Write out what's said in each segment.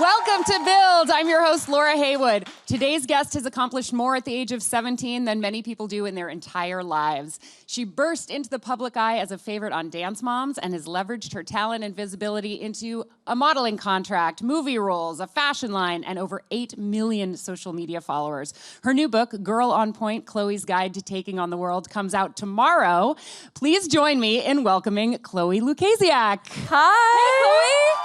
Welcome to Build. I'm your host, Laura Haywood. Today's guest has accomplished more at the age of 17 than many people do in their entire lives. She burst into the public eye as a favorite on Dance Moms and has leveraged her talent and visibility into a modeling contract, movie roles, a fashion line, and over 8 million social media followers. Her new book, Girl on Pointe, Chloe's Guide to Taking on the World, comes out tomorrow. Please join me in welcoming Chloe Lukasiak. Hi. Hey, Chloe.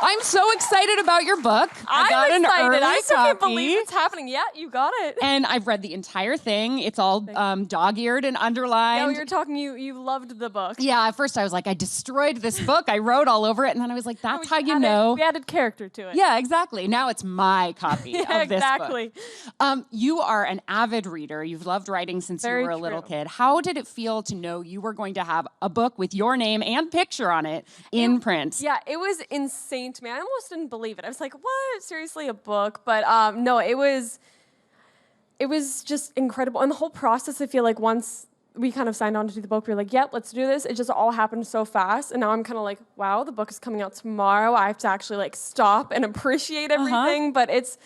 I'm so excited about your book. I got an early I still can't copy. believe it's happening. Yeah, you got it. And I've read the entire thing. It's all dog-eared and underlined. Yeah, you're talking, you loved the book. Yeah, at first I was like, I destroyed this book. I wrote all over it. And then I was like, that's how you know. We added character to it. Yeah, exactly. Now it's my copy of this exactly. book. You are an avid reader. You've loved writing since you were a little kid. How did it feel to know you were going to have a book with your name and picture on it in print? Yeah, it was insane to me. I almost didn't believe it. I was like, what? Seriously, a book? But no, it was just incredible. And the whole process, I feel like once we kind of signed on to do the book, we were like, yep, let's do this. It just all happened so fast. And now I'm kind of like, wow, the book is coming out tomorrow. I have to actually like stop and appreciate everything. But it's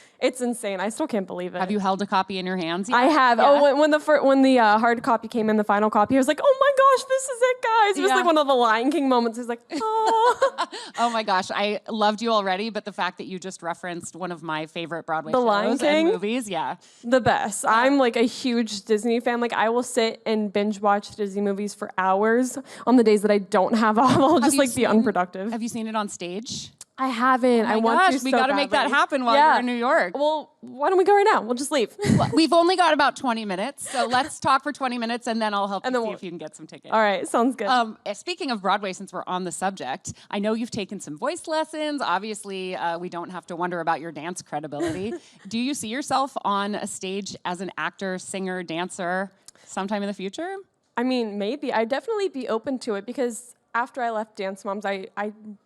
insane. I still can't believe it. Have you held a copy in your hands yet? I have. Yeah. Oh, when the hard copy came in, the final copy, I was like, oh my gosh, this is it, guys. It was like one of the Lion King moments. I was like, oh. Oh my gosh, I loved you already, but the fact that you just referenced one of my favorite Broadway The Lion shows King? and movies, yeah. The best. I'm like a huge Disney fan. Like I will sit and binge watch Disney movies for hours on the days that I don't have off. I'll just like be unproductive. Have you seen it on stage? I haven't. Oh my I want gosh, to so we got to make that happen while you're in New York. Well, why don't we go right now? We'll just leave. We've only got about 20 minutes, so let's talk for 20 minutes, and then I'll help you see if you can get some tickets. All right, sounds good. Speaking of Broadway, since we're on the subject, I know you've taken some voice lessons. Obviously, we don't have to wonder about your dance credibility. Do you see yourself on a stage as an actor, singer, dancer sometime in the future? I mean, maybe. I'd definitely be open to it because after I left Dance Moms, I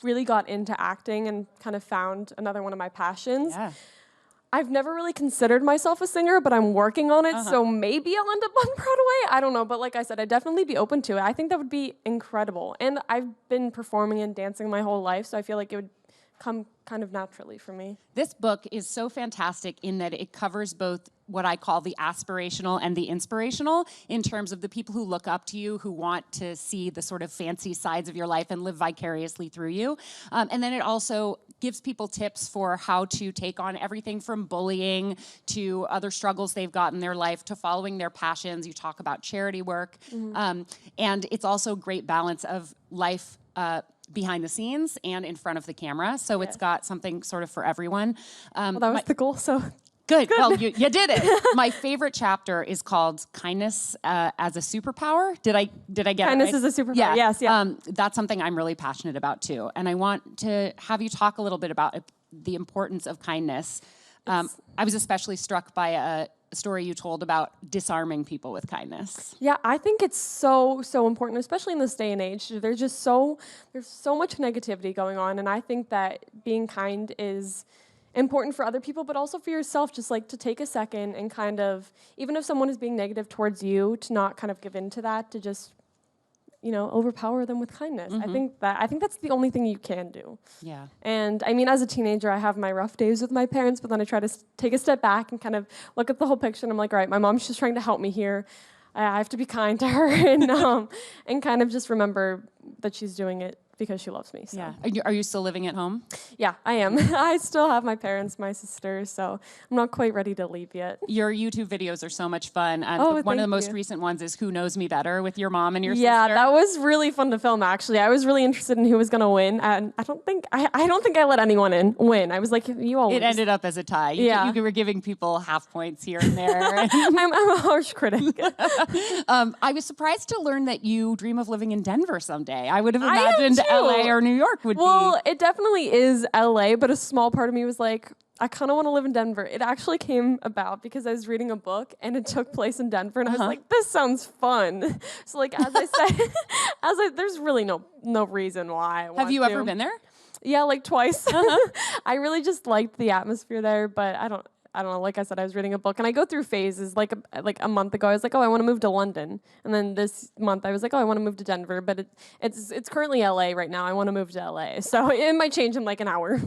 really got into acting and kind of found another one of my passions. Yeah. I've never really considered myself a singer, but I'm working on it, so maybe I'll end up on Broadway. I don't know, but like I said, I'd definitely be open to it. I think that would be incredible. And I've been performing and dancing my whole life, so I feel like it would come kind of naturally for me. This book is so fantastic in that it covers both what I call the aspirational and the inspirational in terms of the people who look up to you, who want to see the sort of fancy sides of your life and live vicariously through you. And then it also gives people tips for how to take on everything from bullying to other struggles they've got in their life to following their passions. You talk about charity work. And it's also a great balance of life behind the scenes and in front of the camera. So it's got something sort of for everyone. Well, that was the goal, so. Good. Well, you did it. My favorite chapter is called Kindness as a Superpower. Did I get it right? Kindness is a superpower. Yeah. Yes, yeah. That's something I'm really passionate about too. And I want to have you talk a little bit about the importance of kindness. I was especially struck by a story you told about disarming people with kindness. Yeah, I think it's so important, especially in this day and age. There's so much negativity going on, and I think that being kind is important for other people, but also for yourself, just like to take a second and kind of, even if someone is being negative towards you, to not kind of give in to that, to just, overpower them with kindness. I think that's the only thing you can do. Yeah. And I mean, as a teenager, I have my rough days with my parents, but then I try to take a step back and kind of look at the whole picture, and I'm like, all right, my mom's just trying to help me here. I have to be kind to her and kind of just remember that she's doing it because she loves me. So. Yeah. Are you still living at home? Yeah, I am. I still have my parents, my sisters, so I'm not quite ready to leave yet. Your YouTube videos are so much fun. One of the most recent ones is Who Knows Me Better with your mom and your sister. Yeah, that was really fun to film, actually. I was really interested in who was going to win, and I don't think I let anyone win. I was like, you all It ended up as a tie. You were giving people half points here and there. I'm a harsh critic. I was surprised to learn that you dream of living in Denver someday. I would have imagined LA or New York would be. Well, it definitely is LA, but a small part of me was like, I kind of want to live in Denver. It actually came about because I was reading a book and it took place in Denver, and I was like, this sounds fun. So like, as I said, there's really no reason why I want to. Have you ever been there? Yeah, like twice. I really just liked the atmosphere there, but I don't know. Like I said, I was reading a book, and I go through phases. Like a month ago, I was like, oh, I want to move to London, and then this month I was like, oh, I want to move to Denver. But it's currently LA right now. I want to move to LA, so it might change in like an hour.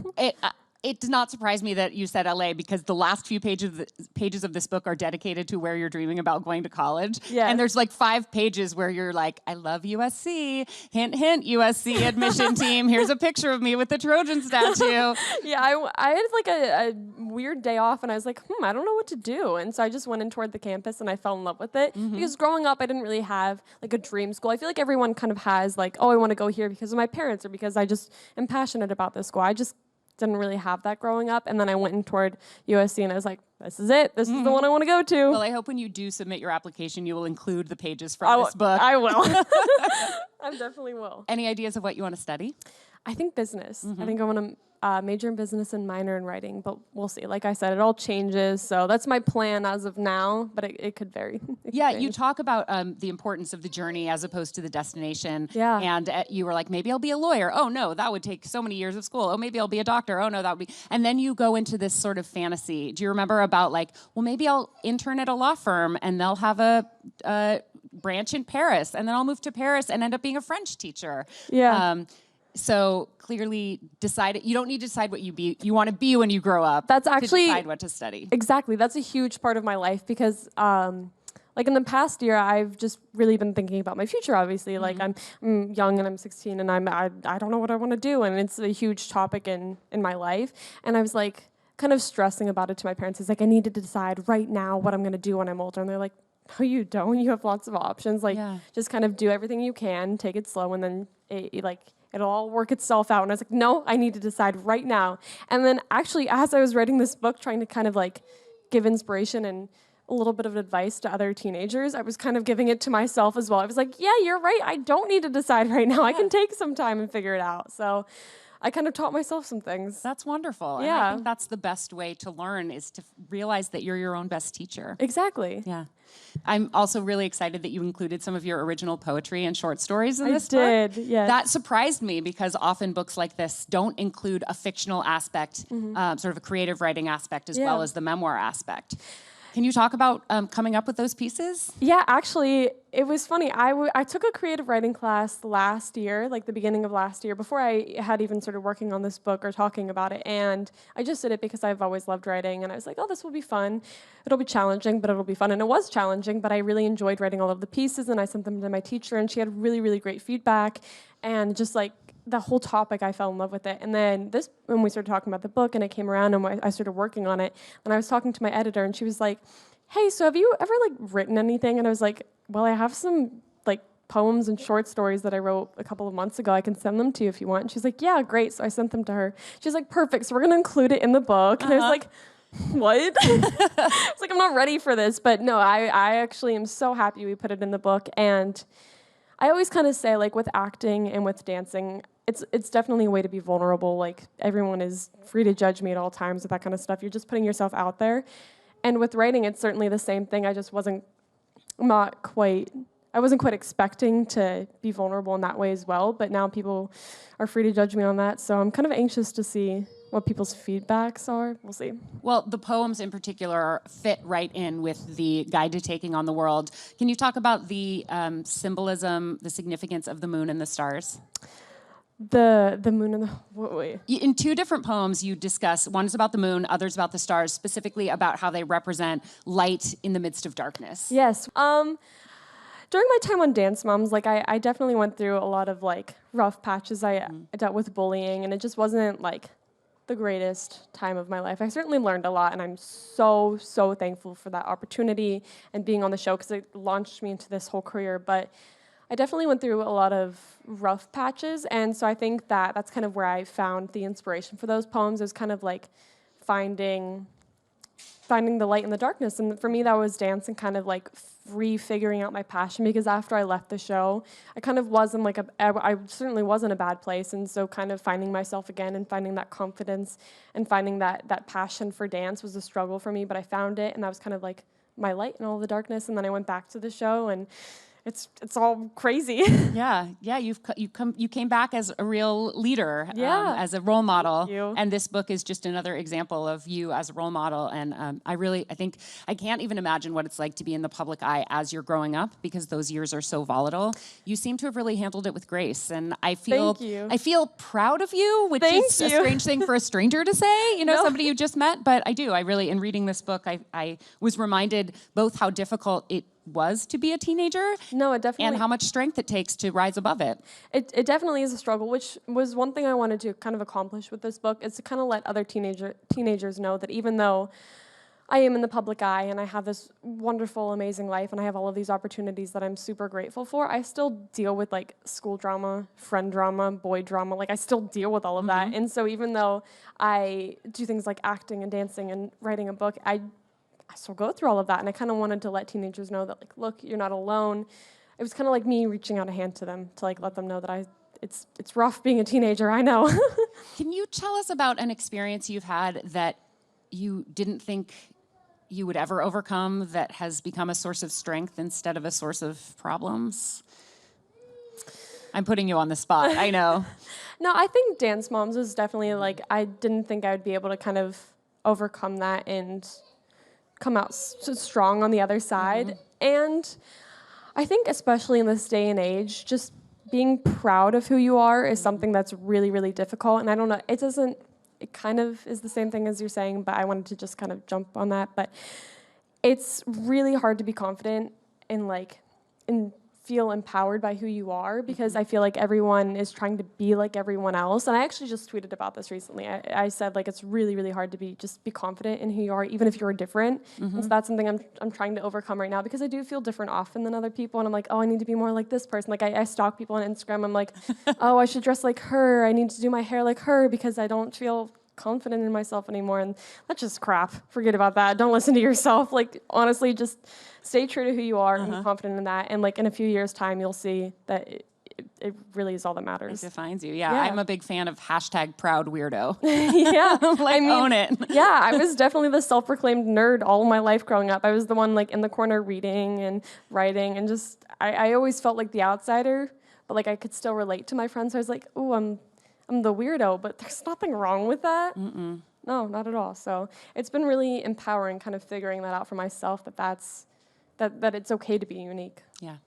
it does not surprise me that you said LA, because the last few pages of this book are dedicated to where you're dreaming about going to college. Yes. And there's like 5 pages where you're like, I love USC. Hint, hint, USC admission team. Here's a picture of me with the Trojan statue. Yeah, I had like a weird day off, and I was like, I don't know what to do. And so I just went in toward the campus, and I fell in love with it. Because growing up, I didn't really have like a dream school. I feel like everyone kind of has like, oh, I want to go here because of my parents or because I just am passionate about this school. I just didn't really have that growing up. And then I went in toward USC, and I was like, this is it. This is the one I want to go to. Well, I hope when you do submit your application, you will include the pages from this book. I will. I definitely will. Any ideas of what you want to study? I think business. I think I want to major in business and minor in writing, but we'll see. Like I said, it all changes. So that's my plan as of now, but it could vary. You talk about the importance of the journey as opposed to the destination. Yeah. And you were like, maybe I'll be a lawyer. Oh, no, that would take so many years of school. Oh, maybe I'll be a doctor. Oh, no, that would be. And then you go into this sort of fantasy. Do you remember about like, well, maybe I'll intern at a law firm and they'll have a branch in Paris, and then I'll move to Paris and end up being a French teacher. Yeah. So clearly you don't need to decide what you want to be when you grow up. That's actually to decide what to study. Exactly. That's a huge part of my life because like in the past year, I've just really been thinking about my future, obviously. Like I'm young and I'm 16 and I don't know what I want to do. And it's a huge topic in my life. And I was like kind of stressing about it to my parents. It's like, I need to decide right now what I'm going to do when I'm older. And they're like, no, you don't. You have lots of options. Like just kind of do everything you can, take it slow, and then it'll all work itself out. And I was like, no, I need to decide right now. And then actually, as I was writing this book, trying to kind of like give inspiration and a little bit of advice to other teenagers, I was kind of giving it to myself as well. I was like, yeah, you're right. I don't need to decide right now. I can take some time and figure it out. So I kind of taught myself some things. That's wonderful. Yeah. And I think that's the best way to learn, is to realize that you're your own best teacher. Exactly. Yeah. I'm also really excited that you included some of your original poetry and short stories in this book. I did, yes. That surprised me, because often books like this don't include a fictional aspect, sort of a creative writing aspect, as well as the memoir aspect. Can you talk about coming up with those pieces? Yeah, actually, it was funny. I took a creative writing class last year, like the beginning of last year, before I had even started working on this book or talking about it. And I just did it because I've always loved writing. And I was like, oh, this will be fun. It'll be challenging, but it'll be fun. And it was challenging, but I really enjoyed writing all of the pieces. And I sent them to my teacher, and she had really, really great feedback. And just like the whole topic, I fell in love with it. And then when we started talking about the book and it came around and I started working on it, and I was talking to my editor, and she was like, hey, so have you ever like written anything? And I was like, well, I have some like poems and short stories that I wrote a couple of months ago. I can send them to you if you want. And she's like, yeah, great. So I sent them to her. She's like, perfect. So we're going to include it in the book. And I was like, what? I was like, I'm not ready for this. But no, I actually am so happy we put it in the book. And I always kind of say, like, with acting and with dancing, it's definitely a way to be vulnerable. Like, everyone is free to judge me at all times with that kind of stuff. You're just putting yourself out there. And with writing, it's certainly the same thing. I just wasn't quite expecting to be vulnerable in that way as well. But now people are free to judge me on that. So I'm kind of anxious to see what people's feedbacks are. We'll see. Well, the poems in particular fit right in with the Guide to Taking on the World. Can you talk about the symbolism, the significance of the moon and the stars? The moon and the... Wait. In 2 different poems you discuss, one is about the moon, others about the stars, specifically about how they represent light in the midst of darkness. Yes. During my time on Dance Moms, like I definitely went through a lot of like rough patches. I dealt with bullying, and it just wasn't like the greatest time of my life. I certainly learned a lot, and I'm so, so thankful for that opportunity and being on the show, because it launched me into this whole career. But I definitely went through a lot of rough patches, and so I think that's kind of where I found the inspiration for those poems. It was kind of like finding the light in the darkness, and for me that was dance and kind of like refiguring out my passion, because after I left the show, I kind of wasn't like I certainly was in a bad place, and so kind of finding myself again and finding that confidence and finding that passion for dance was a struggle for me, but I found it, and that was kind of like my light in all the darkness. And then I went back to the show, and it's all crazy. Yeah, you came back as a real leader, Yeah. as a role model, you. and this book is just another example of you as a role model. And I can't even imagine what it's like to be in the public eye as you're growing up, because those years are so volatile. You seem to have really handled it with grace, and I Thank you. feel proud of you, which Thank is a you. strange thing for a stranger to say, No. somebody you just met. But I do. I really, in reading this book, I was reminded both how difficult it was to be a teenager. No, it definitely. And how much strength it takes to rise above it. It definitely is a struggle, which was one thing I wanted to kind of accomplish with this book, is to kind of let other teenagers know that even though I am in the public eye and I have this wonderful, amazing life and I have all of these opportunities that I'm super grateful for, I still deal with like school drama, friend drama, boy drama. Like I still deal with all of that. And so even though I do things like acting and dancing and writing a book, I still go through all of that. And I kind of wanted to let teenagers know that, like, look, you're not alone. It was kind of like me reaching out a hand to them to like let them know that it's rough being a teenager, I know. Can you tell us about an experience you've had that you didn't think you would ever overcome, that has become a source of strength instead of a source of problems? I'm putting you on the spot, I know. No, I think Dance Moms was definitely like, I didn't think I would be able to kind of overcome that and come out strong on the other side. And I think especially in this day and age, just being proud of who you are is something that's really, really difficult. And I don't know, it kind of is the same thing as you're saying, but I wanted to just kind of jump on that. But it's really hard to be confident and feel empowered by who you are, because I feel like everyone is trying to be like everyone else. And I actually just tweeted about this recently. I said, like, it's really, really hard to be confident in who you are, even if you're different. And so that's something I'm trying to overcome right now, because I do feel different often than other people. And I'm like, oh, I need to be more like this person. Like I stalk people on Instagram. I'm like, oh, I should dress like her. I need to do my hair like her, because I don't feel confident in myself anymore. And that's just crap. Forget about that. Don't listen to yourself. Like, honestly, just stay true to who you are and be confident in that. And like in a few years' time, you'll see that it really is all that matters. It defines you. Yeah. I'm a big fan of #proud weirdo. Yeah. Like, own it. Yeah, I was definitely the self-proclaimed nerd all my life growing up. I was the one like in the corner reading and writing, and just I always felt like the outsider, but like I could still relate to my friends. So I was like, ooh, I'm the weirdo, but there's nothing wrong with that. No, not at all. So it's been really empowering, kind of figuring that out for myself, that it's okay to be unique. Yeah.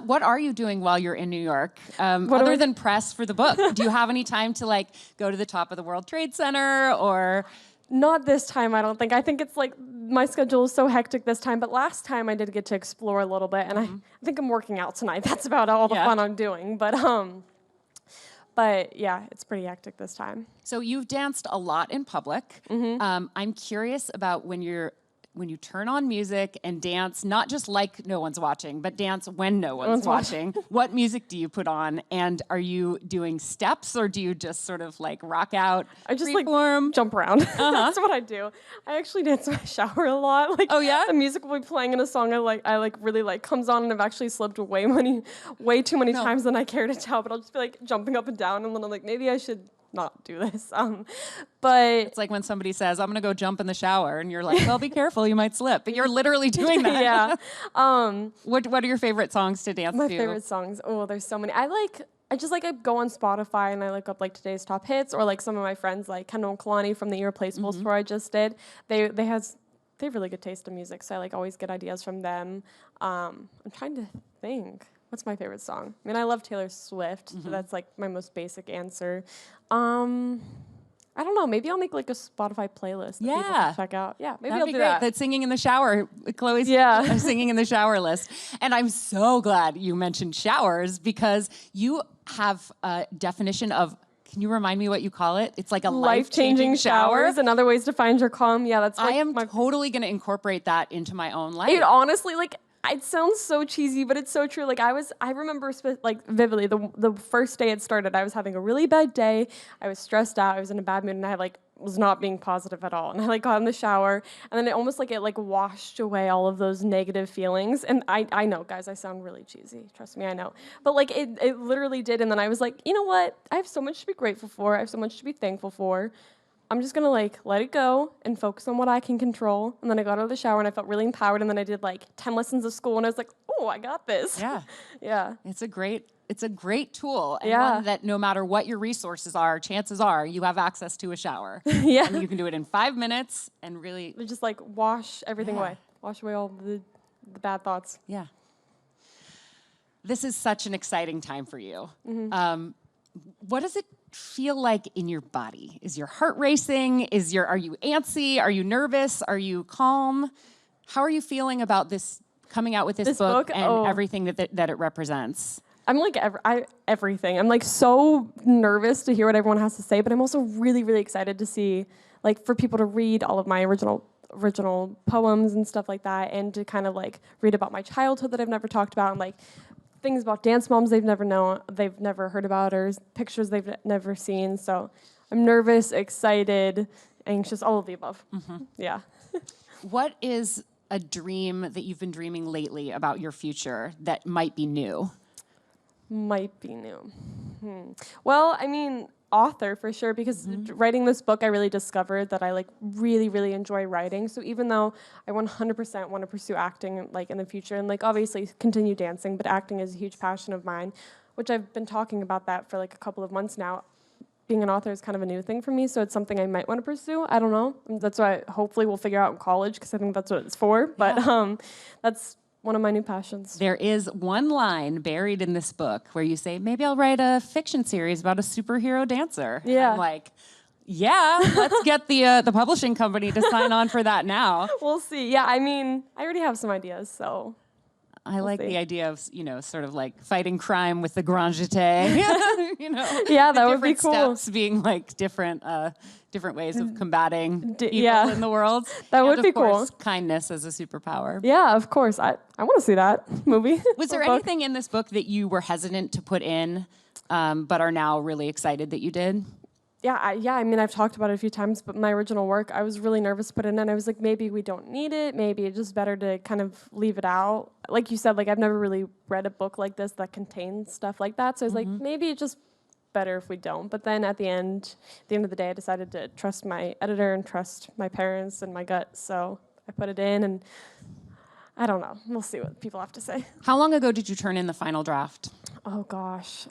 What are you doing while you're in New York, other than press for the book? Do you have any time to like go to the top of the World Trade Center or? Not this time, I don't think. I think it's like my schedule is so hectic this time, but last time I did get to explore a little bit, and I think I'm working out tonight. That's about all the fun I'm doing. But yeah, it's pretty hectic this time. So you've danced a lot in public. I'm curious about when you turn on music and dance, not just like no one's watching, but dance when no one's watching. What music do you put on? And are you doing steps, or do you just sort of like rock out? I just freeform? like jump around. That's what I do. I actually dance in my shower a lot. Like, oh yeah? The music will be playing in a song I really like comes on, and I've actually slipped way too many times than I care to tell. But I'll just be like jumping up and down, and then I'm like, maybe I should not do this. But it's like when somebody says, I'm going to go jump in the shower, and you're like, well, be careful, you might slip. But you're literally doing that. Yeah. What are your favorite songs to dance to? My favorite songs? Oh, there's so many. I go on Spotify and I look up like today's top hits, or like some of my friends like Kendall and Kalani from the Irreplaceables tour I just did. They have really good taste in music, so I like always get ideas from them. I'm trying to think. What's my favorite song? I mean, I love Taylor Swift, so that's like my most basic answer. I don't know. Maybe I'll make like a Spotify playlist that people can check out. Yeah, maybe I'll do that. That's singing in the shower. Chloe's singing in the shower list. And I'm so glad you mentioned showers, because you have a definition of, can you remind me what you call it? It's like a life-changing showers and other ways to find your calm. Yeah, that's like I am totally going to incorporate that into my own life. It honestly, like, it sounds so cheesy, but it's so true. Like I remember like vividly the first day it started. I was having a really bad day. I was stressed out. I was in a bad mood, and I like was not being positive at all. And I like got in the shower, and then it almost like it like washed away all of those negative feelings. And I know, guys, I sound really cheesy. Trust me, I know. But like it literally did. And then I was like, you know what? I have so much to be grateful for. I have so much to be thankful for. I'm just gonna like let it go and focus on what I can control. And then I got out of the shower and I felt really empowered. And then I did like 10 lessons of school and I was like, oh, I got this. Yeah. Yeah. It's a great tool, and Yeah. one that no matter what your resources are, chances are you have access to a shower. Yeah. And you can do it in 5 minutes and really, Just like wash everything Yeah. away. Wash away all the bad thoughts. yeah. This is such an exciting time for you. What does it feel like in your body? Is your heart racing? Are you antsy? Are you nervous? Are you calm? How are you feeling about this coming out with this book and Oh. everything that it represents? I'm like everything. I'm like so nervous to hear what everyone has to say, but I'm also really, really excited to see, like, for people to read all of my original poems and stuff like that, and to kind of like read about my childhood that I've never talked about, and like things about dance moms they've never heard about, or pictures they've never seen. So I'm nervous, excited, anxious, all of the above. Yeah. What is a dream that you've been dreaming lately about your future that might be new? Might be new. Well, I mean, author for sure, because writing this book, I really discovered that I like really, really enjoy writing. So even though I 100% want to pursue acting like in the future, and like obviously continue dancing, but acting is a huge passion of mine, which I've been talking about that for like a couple of months now. Being an author is kind of a new thing for me, so it's something I might want to pursue. I don't know. That's what hopefully we'll figure out in college, because I think that's what it's for. But that's one of my new passions. There is one line buried in this book where you say, maybe I'll write a fiction series about a superhero dancer. Yeah. I'm like, yeah, let's get the publishing company to sign on for that now. We'll see. Yeah, I mean, I already have some ideas, so. I like see. the idea of, sort of like fighting crime with the grand jeté. Yeah, that would be different cool. steps being like different ways of combating evil yeah. in the world. That And would of be course, cool. kindness as a superpower. Yeah, of course. I want to see that movie. Was or there book. anything in this book that you were hesitant to put in, but are now really excited that you did? Yeah, I mean, I've talked about it a few times, but my original work, I was really nervous to put it in. I was like, maybe we don't need it. Maybe it's just better to kind of leave it out. Like you said, like I've never really read a book like this that contains stuff like that. So I was like, maybe it's just better if we don't. But then at the end of the day, I decided to trust my editor and trust my parents and my gut. So I put it in, and I don't know. We'll see what people have to say. How long ago did you turn in the final draft? Oh gosh.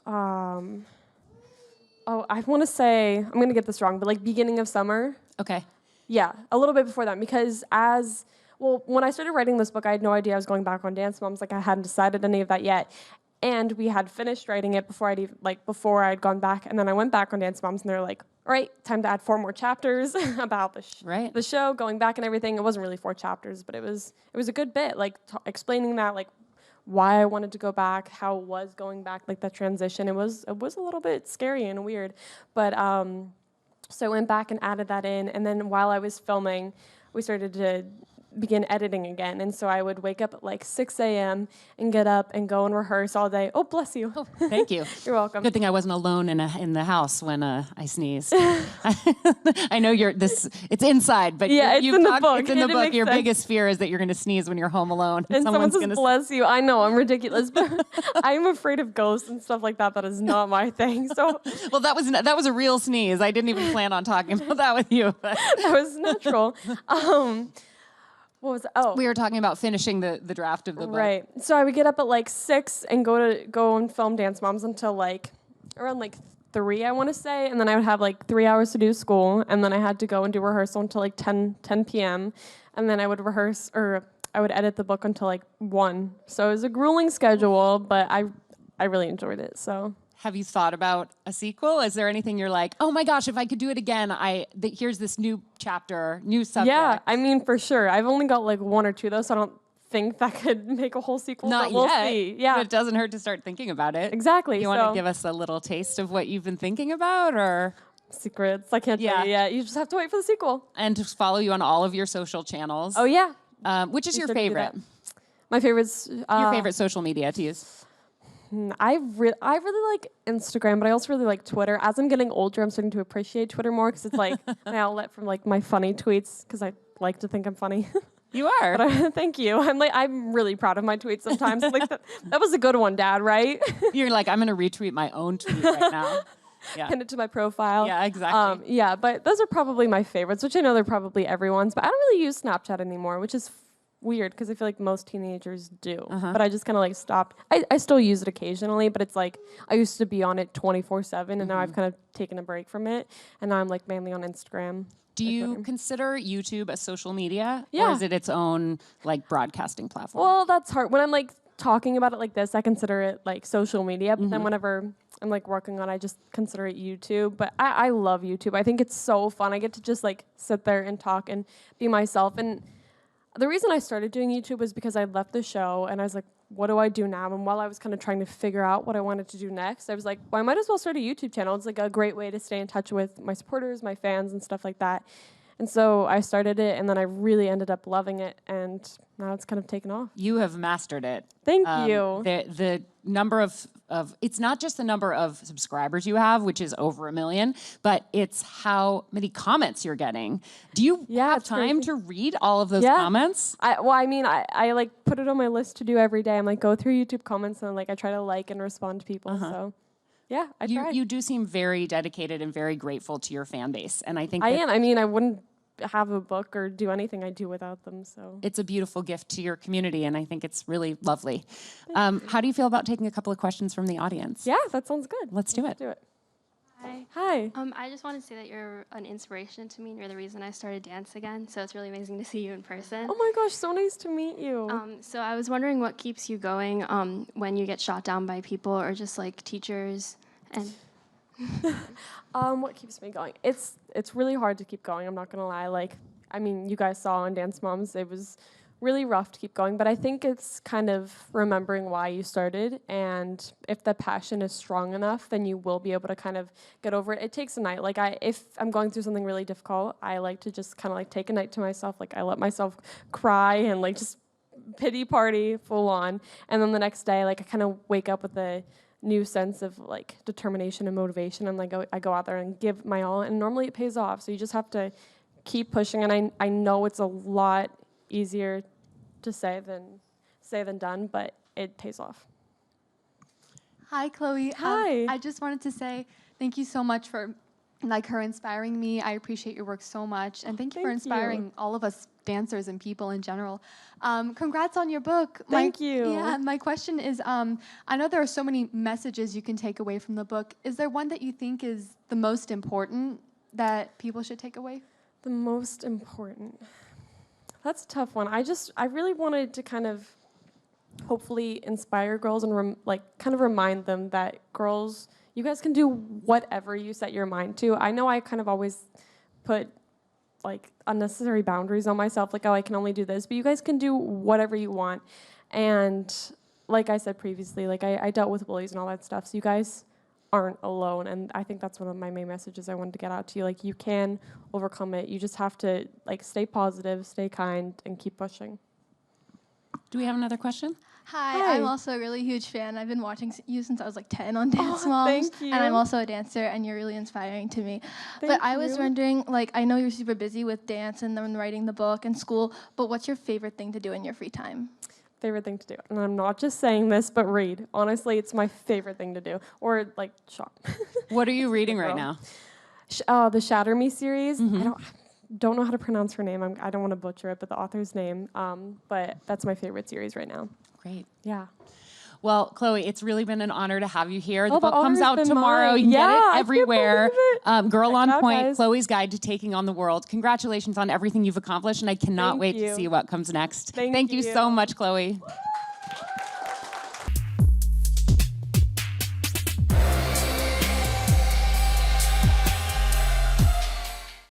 I want to say, I'm going to get this wrong, but like beginning of summer. Okay. Yeah, a little bit before that, because when I started writing this book, I had no idea I was going back on Dance Moms. Like I hadn't decided any of that yet. And we had finished writing it before I'd gone back. And then I went back on Dance Moms, and they're like, all right, time to add 4 more chapters about the show, going back and everything. It wasn't really 4 chapters, but it was a good bit, like explaining that, like why I wanted to go back, how it was going back, like that transition. It was a little bit scary and weird, but so I went back and added that in, and then while I was filming, we started to begin editing again. And so I would wake up at like 6 a.m. and get up and go and rehearse all day. Oh, bless you. Oh, thank you. You're welcome. Good thing I wasn't alone in the house when I sneezed. I know it's inside, but yeah, it's in the book. It's in the It book. makes Your sense. biggest fear is that you're going to sneeze when you're home alone. And someone says, gonna bless you. I know, I'm ridiculous, but I'm afraid of ghosts and stuff like that. That is not my thing. So Well, that was a real sneeze. I didn't even plan on talking about that with you. But. that was natural. What was it? Oh. We were talking about finishing the draft of the book. Right. So I would get up at like 6 and go and film Dance Moms until like around like 3, I want to say, and then I would have like 3 hours to do school, and then I had to go and do rehearsal until like 10 p.m. and then I would edit the book until like 1. So it was a grueling schedule, but I really enjoyed it. So. Have you thought about a sequel? Is there anything you're like, oh my gosh, if I could do it again, here's this new chapter, new subject? Yeah, I mean, for sure. I've only got like 1 or 2 though, so I don't think that could make a whole sequel. Not but we'll yet. see. Yeah, But it doesn't hurt to start thinking about it. exactly. You want to give us a little taste of what you've been thinking about, or secrets? I can't tell you yet. You just have to wait for the sequel. and to follow you on all of your social channels? Oh yeah. Which is Be your sure to do favorite? that. My favorite's Your favorite social media to use? I really like Instagram, but I also really like Twitter. As I'm getting older, I'm starting to appreciate Twitter more because it's like my outlet from like my funny tweets, because I like to think I'm funny. You are. But thank you. I'm really proud of my tweets sometimes. Like that was a good one, Dad. Right? You're like, I'm going to retweet my own tweet right now. Yeah. Pin it to my profile. Yeah, exactly. Yeah, but those are probably my favorites, which I know they're probably everyone's. But I don't really use Snapchat anymore, which is weird because I feel like most teenagers do. But I just kind of like stopped. I still use it occasionally, but it's like I used to be on it 24/7, and now I've kind of taken a break from it, and now I'm like mainly on Instagram. Do like you Twitter. consider YouTube a social media? Or Yeah. is it its own like broadcasting platform? Well, that's hard. When I'm like talking about it like this, I consider it like social media. But then whenever I'm like working on it, I just consider it YouTube. But I love YouTube. I think it's so fun. I get to just like sit there and talk and be myself. And the reason I started doing YouTube was because I left the show and I was like, what do I do now? And while I was kind of trying to figure out what I wanted to do next, I was like, well, I might as well start a YouTube channel. It's like a great way to stay in touch with my supporters, my fans, and stuff like that. And so I started it, and then I really ended up loving it, and now it's kind of taken off. You have mastered it. Thank you. The number of it's not just the number of subscribers you have, which is over 1 million, but it's how many comments you're getting. Do you have it's time crazy. to read all of those comments? I like put it on my list to do every day. I'm like, go through YouTube comments, and like I try to like and respond to people. So yeah, I try. You do seem very dedicated and very grateful to your fan base, and I think I that am. I mean, I wouldn't have a book or do anything I do without them. So it's a beautiful gift to your community, and I think it's really lovely. How do you feel about taking a couple of questions from the audience? yeah, that sounds good. Let's do it. Do it. Hi. Hi. I just want to say that you're an inspiration to me, and you're the reason I started dance again. So it's really amazing to see you in person. Oh my gosh, so nice to meet you. So I was wondering what keeps you going when you get shot down by people or just like teachers and. What keeps me going? It's really hard to keep going. I'm not gonna lie. Like, I mean, you guys saw on Dance Moms, it was really rough to keep going. But I think it's kind of remembering why you started, and if the passion is strong enough, then you will be able to kind of get over it. It takes a night. Like if I'm going through something really difficult, I like to just kind of like take a night to myself. Like I let myself cry and like just pity party full on, and then the next day, like I kind of wake up with a new sense of like determination and motivation, and like I go out there and give my all, and normally it pays off. So you just have to keep pushing, and I know it's a lot easier to say than done, but it pays off. Hi, Chloe. Hi. I just wanted to say thank you so much for her inspiring me. I appreciate your work so much, and thank you for Thank inspiring you. all of us dancers and people in general. Congrats on your book. Thank you. Yeah, my question is, I know there are so many messages you can take away from the book. Is there one that you think is the most important that people should take away? The most important. That's a tough one. I really wanted to kind of hopefully inspire girls and kind of remind them that girls, you guys can do whatever you set your mind to. I know I kind of always put like unnecessary boundaries on myself, like, oh, I can only do this, but you guys can do whatever you want. And like I said previously, like I dealt with bullies and all that stuff, so you guys aren't alone. And I think that's one of my main messages I wanted to get out to you. Like, you can overcome it. You just have to like stay positive, stay kind, and keep pushing. Do we have another question? Hi, I'm also a really huge fan. I've been watching you since I was like 10 on Dance Moms. Thank you. And I'm also a dancer, and you're really inspiring to me. Thank But I was you. wondering, like, I know you're super busy with dance and then writing the book and school, but what's your favorite thing to do in your free time? Favorite thing to do. And I'm not just saying this, but read. Honestly, it's my favorite thing to do. Or like shop. What are you reading right Girl. now? The Shatter Me series. I don't know how to pronounce her name. I don't want to butcher it, but the author's name. But that's my favorite series right now. Great. Yeah. Well, Chloe, it's really been an honor to have you here. The Oh, the book comes honor's out been tomorrow. mine. You can Yeah, get I it can't everywhere. believe it. Girl Check on it out, Point, guys. Chloe's Guide to Taking on the World. Congratulations on everything you've accomplished, and I cannot Thank wait you. to see what comes next. Thank you you. so much, Chloe.